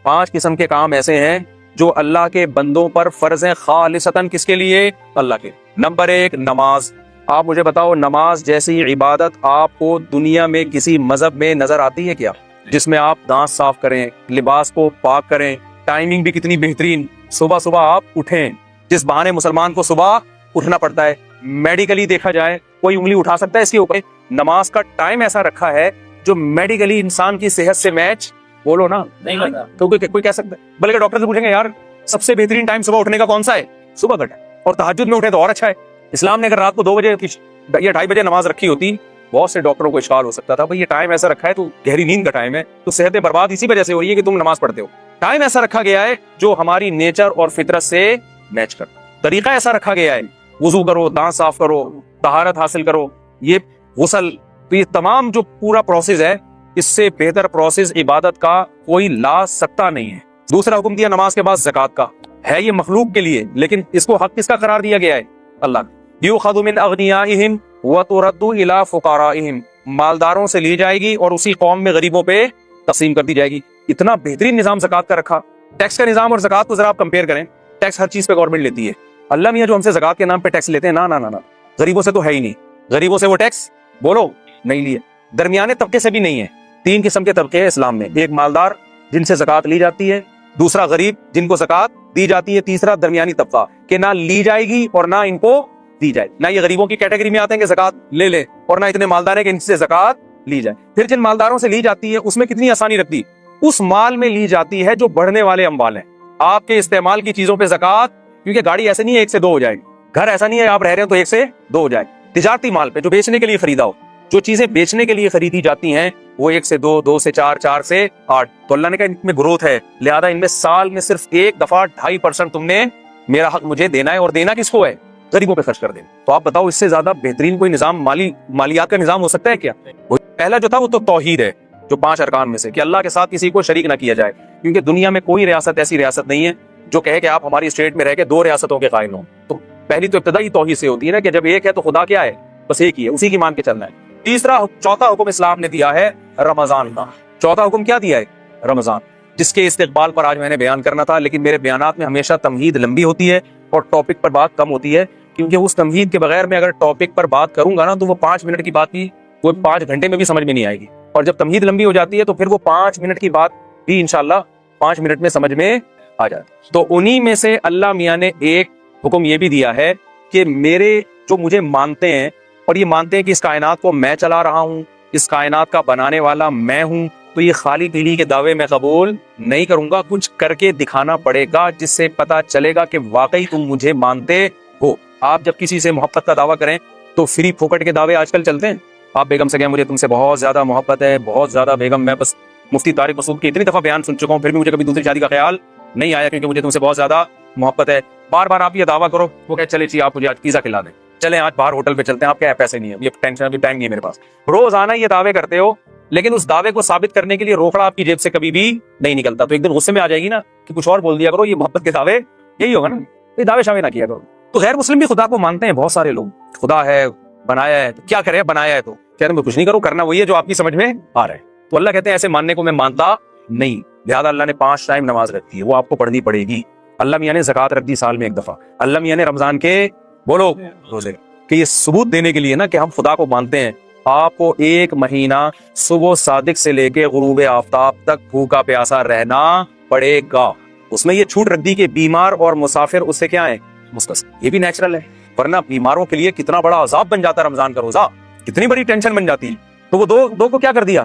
5 قسم کے کام ایسے ہیں جو اللہ کے بندوں پر فرض ہیں خالصتاً، کس کے لیے؟ اللہ کے۔ نمبر 1 نماز۔ آپ مجھے بتاؤ نماز جیسی عبادت آپ کو دنیا میں کسی مذہب میں نظر آتی ہے کیا؟ جس میں آپ دانت صاف کریں، لباس کو پاک کریں، ٹائمنگ بھی کتنی بہترین، صبح صبح آپ اٹھیں، جس بہانے مسلمان کو صبح اٹھنا پڑتا ہے، میڈیکلی دیکھا جائے کوئی انگلی اٹھا سکتا ہے اس کے اوپر؟ نماز کا ٹائم ایسا رکھا ہے جو میڈیکلی انسان کی صحت سے میچ، بولو نا، نہیں ہوتا، کیونکہ کوئی کہہ سکتا ہے، بلکہ ڈاکٹر سے پوچھیں گے یار سب سے بہترین ٹائم صبح اٹھنے کا کون سا ہے؟ صبح کا ٹائم، اور تہجد میں اٹھے تو اور اچھا ہے۔ اسلام نے اگر رات کو 2 بجے یا 2:30 بجے نماز رکھی ہوتی، بہت سے ڈاکٹروں کو اشکال ہو سکتا تھا، بھئی یہ ٹائم ایسا رکھا ہے تو گہری نیند کا ٹائم ہے، تو صحت برباد اسی وجہ سے ہو رہی ہے کہ تم نماز پڑھتے ہو۔ ٹائم ایسا رکھا گیا ہے جو ہماری نیچر اور فطرت سے میچ کرتا ہے، طریقہ ایسا رکھا گیا ہے، وضو کرو، دانت صاف کرو، طہارت حاصل کرو، یہ غسل، تو یہ تمام جو پورا پروسیس ہے، اس سے بہتر پروسیس عبادت کا کوئی لا سکتا نہیں ہے۔ دوسرا حکم دیا نماز کے بعد زکوٰۃ کا، ہے یہ مخلوق کے لیے، لیکن اس کو حق کس کا قرار دیا گیا ہے؟ اللہ کا۔ یؤخذ من اغنیائہم وترد الی فقرائہم، مالداروں سے لی جائے گی اور اسی قوم میں غریبوں پہ تقسیم کر دی جائے گی۔ اتنا بہترین نظام زکوٰۃ کا رکھا۔ ٹیکس کا نظام اور زکوٰۃ کو ذرا آپ کمپیئر کریں، ٹیکس ہر چیز پہ گورنمنٹ لیتی ہے، اللہ میاں جو ہم سے زکوٰۃ کے نام پہ ٹیکس لیتے ہیں، نا نا نا نا، غریبوں سے تو ہے ہی نہیں، غریبوں سے وہ ٹیکس بولو نہیں لیے، درمیانے طبقے سے بھی نہیں ہے۔ 3 قسم کے طبقے ہیں اسلام میں، ایک مالدار جن سے زکوٰۃ لی جاتی ہے، دوسرا غریب جن کو زکوٰۃ دی جاتی ہے، تیسرا درمیانی طبقہ کہ نہ لی جائے گی اور نہ ان کو دی جائے، نہ یہ غریبوں کی کیٹیگری میں آتے ہیں کہ زکوٰۃ لے لے، اور نہ اتنے مالدار ہیں کہ ان سے زکوٰۃ لی جائے۔ پھر جن مالداروں سے لی جاتی ہے اس میں کتنی آسانی رکھتی، اس مال میں لی جاتی ہے جو بڑھنے والے اموال ہیں، آپ کے استعمال کی چیزوں پہ زکوٰۃ، کیونکہ گاڑی ایسے نہیں ہے 1 سے 2 ہو جائے گی، گھر ایسا نہیں ہے آپ رہ رہے ہیں تو 1 سے 2 ہو جائے، تجارتی مال پہ جو بیچنے کے لیے خریدا ہو، جو چیزیں بیچنے کے لیے خریدی جاتی ہیں وہ 1 سے 2، 2 سے 4، 4 سے 8، تو اللہ نے کہا ان میں گروتھ ہے، لہذا ان میں سال میں صرف ایک دفعہ 2.5% تم نے میرا حق مجھے دینا ہے، اور دینا کس کو ہے؟ غریبوں پہ خرچ کر دینا۔ تو آپ بتاؤ اس سے زیادہ بہترین کوئی نظام مالیات کا نظام ہو سکتا ہے کیا؟ پہلا جو تھا وہ تو توحید ہے، جو 5 ارکان میں سے، کہ اللہ کے ساتھ کسی کو شریک نہ کیا جائے، کیونکہ دنیا میں کوئی ریاست ایسی ریاست نہیں ہے جو کہے کہ آپ ہماری اسٹیٹ میں رہ کے 2 ریاستوں کے قائل ہوں۔ تو پہلی تو ابتدائی توحید سے ہوتی ہے نا کہ جب ایک ہے تو خدا کیا ہے؟ بس ایک ہی ہے، اسی کی مان کے چلنا ہے۔ چوتھا حکم اسلام نے دیا ہے رمضان کا۔ چوتھا حکم کیا دیا ہے؟ رمضان، جس کے استقبال پر آج میں نے بیان کرنا تھا، لیکن میرے بیانات میں ہمیشہ تمہید لمبی ہوتی ہے اور ٹاپک پر بات کم ہوتی ہے، کیونکہ اس تمہید کے بغیر میں اگر ٹاپک پر بات کروں گا نا تو وہ 5 منٹ کی بات بھی وہ 5 گھنٹے میں بھی سمجھ میں نہیں آئے گی، اور جب تمہید لمبی ہو جاتی ہے تو پھر وہ 5 منٹ کی بات بھی انشاءاللہ 5 منٹ میں سمجھ میں آ جاتی ہے۔ تو انہی میں سے اللہ میاں نے ایک حکم یہ بھی دیا ہے کہ میرے جو مجھے مانتے ہیں اور یہ مانتے ہیں کہ اس کائنات کو میں چلا رہا ہوں، اس کائنات کا بنانے والا میں ہوں، تو یہ خالی دلی کے دعوے میں قبول نہیں کروں گا، کچھ کر کے دکھانا پڑے گا جس سے پتا چلے گا کہ واقعی تم مجھے مانتے ہو۔ آپ جب کسی سے محبت کا دعویٰ کریں تو فری پھوکٹ کے دعوے آج کل چلتے ہیں، آپ بیگم سے کہیں مجھے تم سے بہت زیادہ محبت ہے، بہت زیادہ بیگم، میں بس مفتی طارق مسعود کی اتنی دفعہ بیان سن چکا ہوں، پھر بھی مجھے کبھی دوسری شادی کا خیال نہیں آیا کیونکہ مجھے تم سے بہت زیادہ محبت ہے۔ بار بار آپ یہ دعویٰ کرو، وہ کہ چلے آپ مجھے آج پیزا کھلا دیں، چلیں آج باہر ہوٹل پہ چلتے ہیں، آپ کیا پیسے نہیں ہے، یہ ٹینشن، ابھی ٹائم نہیں ہے میرے پاس۔ روزانہ یہ دعوے کرتے ہو، لیکن اس دعوے کو ثابت کرنے کے لیے روکڑا آپ کی جیب سے کبھی بھی نہیں نکلتا، تو ایک دن غصے میں آ جائے گی نا کہ کچھ اور بول دیا کرو، یہ محبت کے دعوے یہی ہوگا نا، یہ دعوے شامل نہ کیا کرو۔ تو غیر مسلم بھی خدا کو مانتے ہیں، بہت سارے لوگ، خدا ہے، بنایا ہے، کیا کرے، بنایا ہے تو کہتے ہیں کچھ نہیں کرو، کرنا وہی ہے جو آپ کی سمجھ میں آ رہا ہے۔ تو اللہ کہتے ہیں ایسے ماننے کو میں مانتا نہیں، لہذا اللہ نے 5 ٹائم نماز رکھی ہے، وہ آپ کو پڑھنی پڑے گی۔ اللہ میاں نے زکوٰۃ رکھ دی سال میں 1 دفعہ، اللہ میاں نے رمضان کے بولو روزے، کہ یہ ثبوت دینے کے لیے نا کہ ہم خدا کو مانتے ہیں، آپ کو 1 مہینہ صبح صادق سے لے کے غروب آفتاب تک بھوکا پیاسا رہنا پڑے گا۔ اس میں یہ چھوٹ رکھ دی کہ بیمار اور مسافر اس سے کیا ہے؟ مستثنی، یہ بھی نیچرل ہے، ورنہ بیماروں کے لیے کتنا بڑا عذاب بن جاتا ہے رمضان کا روزہ، کتنی بڑی ٹینشن بن جاتی ہے، تو وہ دو کو کیا کر دیا؟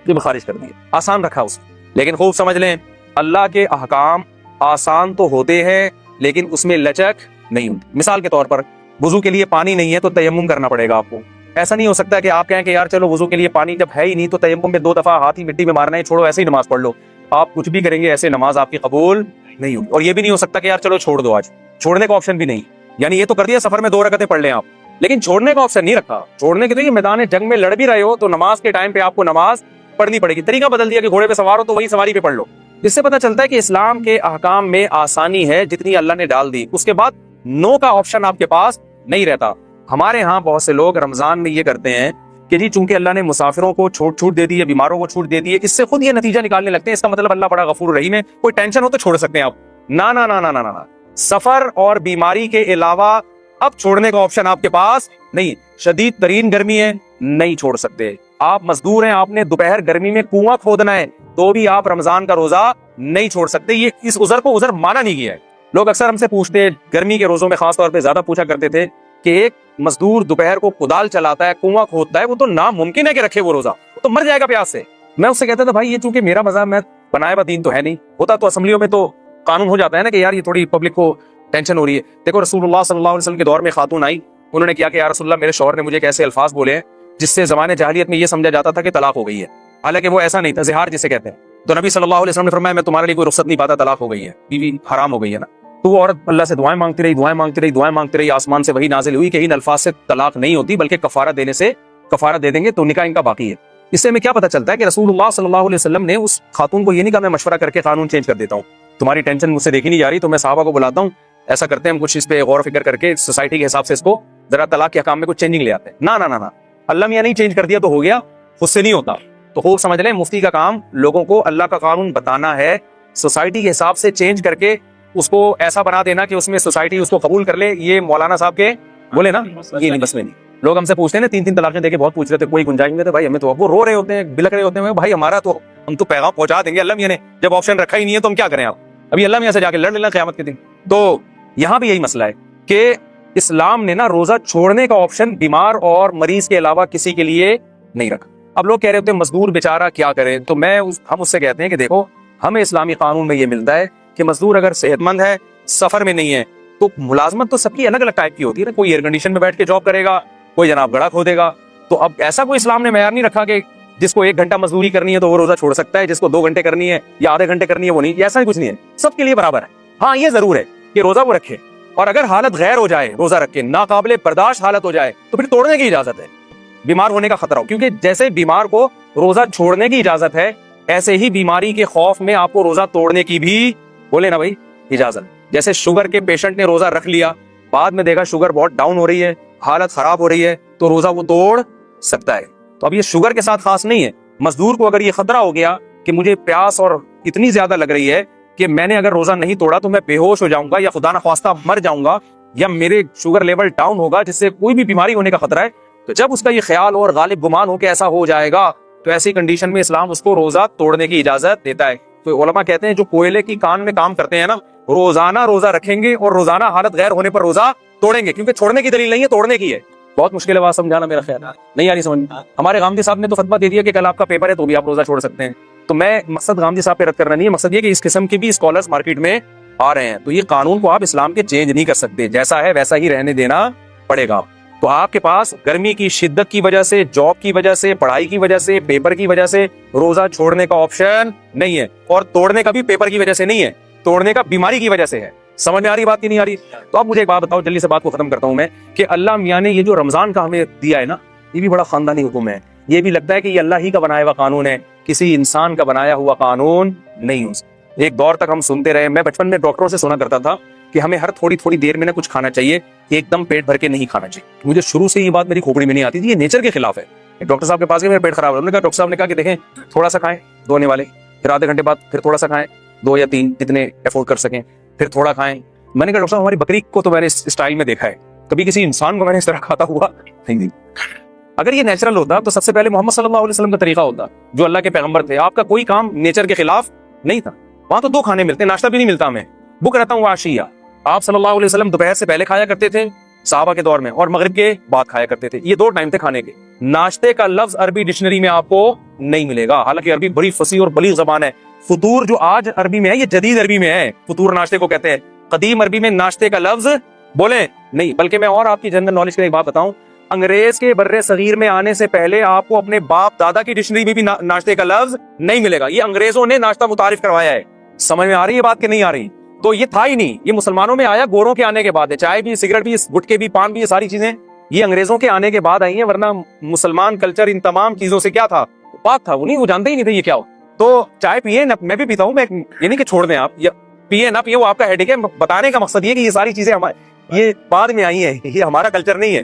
یہ خارج کر دیا، آسان رکھا اس، لیکن خوب سمجھ لیں اللہ کے احکام آسان تو ہوتے ہیں لیکن اس میں لچک نہیں ہوتی۔ مثال کے طور پر وضو کے لیے پانی نہیں ہے تو تیمم کرنا پڑے گا آپ کو، ایسا نہیں ہو سکتا کہ آپ کہیں کہ یار چلو وضو کے لیے پانی جب ہے ہی نہیں تو تیمم میں 2 دفعہ ہاتھ ہی مٹی میں مارنا ہے، چھوڑو ایسے ہی نماز پڑھ لو، آپ کچھ بھی کریں گے ایسے نماز آپ کی قبول نہیں ہوگی۔ اور یہ بھی نہیں ہو سکتا کہ یار چلو چھوڑ دو، آج چھوڑنے کا آپشن بھی نہیں، یعنی یہ تو کر دیا سفر میں 2 رکعتیں پڑھ لیں آپ، لیکن چھوڑنے کا آپشن نہیں رکھا۔ چھوڑنے کے لیے میدان جنگ میں لڑ بھی رہے ہو تو نماز کے ٹائم پہ آپ کو نماز پڑھنی پڑے گی، طریقہ بدل دیا کہ گھوڑے پہ سوار ہو تو وہی سواری پہ پڑھ لو۔ اس سے پتہ چلتا ہے کہ اسلام کے احکام میں آسانی ہے جتنی اللہ نے ڈال دی، اس کے بعد نو کا آپشن آپ کے پاس نہیں رہتا۔ ہمارے ہاں بہت سے لوگ رمضان میں یہ کرتے ہیں کہ جی چونکہ اللہ نے مسافروں کو چھوٹ دے دی ہے, بیماروں کو چھوٹ دے دی ہے, اس سے خود یہ نتیجہ نکالنے لگتے ہیں اس کا مطلب اللہ بڑا غفور رحیم ہے, کوئی ٹینشن ہو تو چھوڑ سکتے ہیں آپ. نا نا نا نا نا نا, سفر اور بیماری کے علاوہ اب چھوڑنے کا آپشن آپ کے پاس نہیں. شدید ترین گرمی ہے, نہیں چھوڑ سکتے. آپ مزدور ہیں, آپ نے دوپہر گرمی میں کنواں کھودنا ہے, تو بھی آپ رمضان کا روزہ نہیں چھوڑ سکتے. یہ اس عذر کو عذر مانا نہیں گیا ہے. لوگ اکثر ہم سے پوچھتے, گرمی کے روزوں میں خاص طور پہ زیادہ پوچھا کرتے تھے کہ ایک مزدور دوپہر کو کدال چلاتا ہے, کنواں کھودتا ہے, وہ تو ناممکن ہے کہ رکھے وہ روزہ, وہ تو مر جائے گا پیاس سے. میں اس سے کہتا تھا بھائی یہ چونکہ میرا مذہب میں بنایا ہوا دین تو ہے نہیں, ہوتا تو اسمبلیوں میں تو قانون ہو جاتا ہے نا کہ یار یہ تھوڑی پبلک کو ٹینشن ہو رہی ہے. دیکھو رسول اللہ صلی اللہ علیہ وسلم کے دور میں خاتون آئی, انہوں نے کیا کہ یا رسول اللہ میرے شوہر نے مجھے ایسے الفاظ بولے ہیں جس سے زمانے جاہلیت میں یہ سمجھا جاتا تھا کہ طلاق ہو گئی ہے, حالانکہ وہ ایسا نہیں تھا, زہار جسے کہتے ہیں. تو نبی صلی اللہ علیہ وسلم نے فرمایا میں تمہارے لیے کوئی رخصت نہیں پاتا, طلاق ہو گئی ہے, بیوی حرام ہو گئی ہے نا. تو وہ عورت اللہ سے دعائیں مانگتی رہی, دعائیں مانگتی رہی, دعائیں مانگتی رہی. آسمان سے وہی نازل ہوئی کہ ان الفاظ سے طلاق نہیں ہوتی بلکہ کفارہ دینے سے کفارہ دے دیں گے تو نکاح ان کا باقی ہے. اس سے ہمیں کیا پتہ چلتا ہے کہ رسول اللہ صلی اللہ علیہ وسلم نے اس خاتون کو یہ نہیں کہا میں مشورہ کر کے قانون چینج کر دیتا ہوں, تمہاری ٹینشن مجھ سے دیکھی نہیں جا رہی تو میں صحابہ کو بلاتا ہوں, ایسا کرتے ہیں ہم کچھ اس پہ غور و فکر کر کے سوسائٹی کے حساب سے اس کو ذرا طلاق کے حکام میں کچھ چینجنگ لے آتے ہیں. نا نا نا نا, اللہ میاں نہیں چینج کر دیا تو ہو گیا, خود سے نہیں ہوتا. تو خوب سمجھ لیں مفتی کا کام لوگوں کو اللہ کا قانون بتانا ہے, سوسائٹی کے حساب سے چینج کر کے اس کو ایسا بنا دینا کہ اس میں سوسائٹی اس کو قبول کر لے. یہ مولانا صاحب کے بولے نا, یہ نہیں بس میں نہیں. لوگ ہم سے پوچھتے ہیں نا 3 طلاقیں دے کے بہت پوچھ رہے تھے, کوئی گنجائش نہیں تھے بھائی, ہمیں تو وہ رو رہے ہوتے ہیں, بلک رہے ہوتے ہیں, بھائی ہمارا تو ہم تو پیغام پہنچا دیں گے, اللہ میاں نے جب آپشن رکھا ہی نہیں ہے تو ہم کیا کریں. آپ ابھی اللہ میاں سے جا کے لڑ لینا قیامت کے دن. تو یہاں بھی یہی مسئلہ ہے کہ اسلام نے نا روزہ چھوڑنے کا آپشن بیمار اور مریض کے علاوہ کسی کے لیے نہیں رکھا. اب لوگ کہہ رہے ہوتے ہیں مزدور بیچارہ کیا کرے, تو ہم اس سے کہتے ہیں کہ دیکھو ہمیں اسلامی قانون میں یہ ملتا ہے کہ مزدور اگر صحت مند ہے, سفر میں نہیں ہے, تو ملازمت تو سب کی الگ الگ ٹائپ کی ہوتی ہے نا. کوئی ایئر کنڈیشن میں بیٹھ کے جاب کرے گا, کوئی جناب گڑھا کھودے گا. تو اب ایسا کوئی اسلام نے معیار نہیں رکھا کہ جس کو 1 گھنٹہ مزدوری کرنی ہے تو وہ روزہ چھوڑ سکتا ہے, جس کو 2 گھنٹے کرنی ہے یا آدھے گھنٹے کرنی ہے وہ نہیں. ایسا کچھ نہیں ہے, سب کے لیے برابر ہے. ہاں یہ ضرور ہے کہ روزہ وہ رکھے, اور اگر حالت غیر ہو جائے, روزہ رکھ کے ناقابل برداشت حالت ہو جائے تو پھر توڑنے کی اجازت ہے, بیمار ہونے کا خطرہ ہو. کیونکہ جیسے بیمار کو روزہ چھوڑنے کی اجازت ہے, ایسے ہی بیماری کے خوف میں آپ کو روزہ توڑنے کی بھی بولے نا بھائی اجازت. جیسے شوگر کے پیشنٹ نے روزہ رکھ لیا, بعد میں دیکھا شوگر بہت ڈاؤن ہو رہی ہے, حالت خراب ہو رہی ہے, تو روزہ وہ توڑ سکتا ہے. تو اب یہ شوگر کے ساتھ خاص نہیں ہے. مزدور کو اگر یہ خطرہ ہو گیا کہ مجھے پیاس اور اتنی زیادہ لگ رہی ہے کہ میں نے اگر روزہ نہیں توڑا تو میں بے ہوش ہو جاؤں گا یا خدا نخواستہ مر جاؤں گا یا میرے شوگر لیول ڈاؤن ہوگا جس سے کوئی بھی بیماری ہونے کا خطرہ ہے, تو جب اس کا یہ خیال اور غالب گمان ہو کہ ایسا ہو جائے گا تو ایسی کنڈیشن میں اسلام اس کو روزہ توڑنے کی اجازت دیتا ہے. تو علماء کہتے ہیں جو کوئلے کی کان میں کام کرتے ہیں نا, روزانہ روزہ رکھیں گے اور روزانہ حالت غیر ہونے پر روزہ توڑیں گے, کیونکہ چھوڑنے کی دلیل نہیں ہے, توڑنے کی ہے. بہت مشکل ہے بات سمجھانا, میرا خیال نہیں آ رہی سمجھ. ہمارے غامدی صاحب نے تو فتویٰ دے دیا کہ کل آپ کا پیپر ہے تو بھی آپ روزہ چھوڑ سکتے ہیں. تو میں مقصد غامدی صاحب پہ رد کرنا نہیں ہے, مقصد یہ کہ اس قسم کے بھی اسکالرز مارکیٹ میں آ رہے ہیں, تو یہ قانون کو آپ اسلام کے چینج نہیں کر سکتے, جیسا ہے ویسا ہی رہنے دینا پڑے گا. تو آپ کے پاس گرمی کی شدت کی وجہ سے, جاب کی وجہ سے, پڑھائی کی وجہ سے, پیپر کی وجہ سے روزہ چھوڑنے کا آپشن نہیں ہے, اور توڑنے کا بھی پیپر کی وجہ سے نہیں ہے, توڑنے کا بیماری کی وجہ سے ہے. سمجھ میں آ رہی بات کی نہیں آ رہی؟ تو اب مجھے ایک بات بتاؤ, جلدی سے بات کو ختم کرتا ہوں میں, کہ اللہ میاں نے یہ جو رمضان کا ہمیں دیا ہے نا, یہ بھی بڑا خاندانی حکم ہے. یہ بھی لگتا ہے کہ یہ اللہ ہی کا بنایا ہوا قانون ہے, کسی انسان کا بنایا ہوا قانون نہیں. ایک دور تک ہم سنتے رہے, میں بچپن میں ڈاکٹروں سے سنا کرتا تھا کہ ہمیں ہر تھوڑی دیر میں نا کچھ کھانا چاہیے, ایک دم پیٹ بھر کے نہیں کھانا چاہیے. مجھے شروع سے یہ بات میری کھوپڑی میں نہیں آتی تھی, یہ نیچر کے خلاف ہے. ڈاکٹر صاحب کے پاس گئے, میرا پیٹ خراب ہو, انہوں نے کہا, ڈاکٹر صاحب نے کہا کہ دیکھیں تھوڑا سا کھائیں دھونے والے, پھر آدھے گھنٹے بعد پھر تھوڑا سا کھائیں, 2 یا 3 جتنے افورڈ کر سکیں, پھر تھوڑا کھائیں. میں نے کہا ڈاکٹر صاحب ہماری بکری کو تو میں نے اس اسٹائل میں دیکھا ہے, کبھی کسی انسان کو میں نے اس طرح کھاتا ہوا نہیں. اگر یہ نیچرل ہوتا تو سب سے پہلے محمد صلی اللہ علیہ وسلم کا طریقہ ہوتا, جو اللہ کے پیغمبر تھے. آپ کا کوئی کام نیچر کے خلاف نہیں تھا. وہاں تو 2 کھانے ملتے ہیں, ناشتہ بھی نہیں ملتا ہمیں, بک رہتا ہوں عشیہ. آپ صلی اللہ علیہ وسلم دوپہر سے پہلے کھایا کرتے تھے صحابہ کے دور میں, اور مغرب کے بعد کھایا کرتے تھے. یہ 2 ٹائم تھے کھانے کے. ناشتے کا لفظ عربی ڈکشنری میں آپ کو نہیں ملے گا, حالانکہ عربی بڑی فصیح اور بلیغ زبان ہے. فطور جو آج عربی میں ہے یہ جدید عربی میں ہے, فطور ناشتے کو کہتے ہیں. قدیم عربی میں ناشتے کا لفظ بولیں نہیں. بلکہ میں اور آپ کی جنرل نالج کے لیے ایک بات بتاؤں, انگریز کے بر صغیر میں آنے سے پہلے آپ کو اپنے باپ دادا کی ڈکشنری میں بھی ناشتے کا لفظ نہیں ملے گا. یہ انگریزوں نے ناشتہ متعارف کروایا ہے. سمجھ میں آ رہی ہے بات کہ نہیں آ رہی؟ تو یہ تھا ہی نہیں, یہ مسلمانوں میں آیا گوروں کے آنے کے بعد ہے. چائے بھی, سگریٹ بھی, گٹکے بھی, پان بھی, یہ ساری چیزیں یہ انگریزوں کے آنے کے بعد آئی ہیں, ورنہ مسلمان کلچر ان تمام چیزوں سے کیا تھا, پاک تھا. وہ جانتے ہی نہیں تھے یہ کیا ہو. تو چائے پیے, میں بھی پیتا ہوں, میں یہ نہیں کہ چھوڑ دیں آپ, پیے نہ پیے وہ آپ کا ہیڈیک ہے. بتانے کا مقصد یہ کہ یہ ساری چیزیں یہ بعد میں آئی ہیں, یہ ہمارا کلچر نہیں ہے.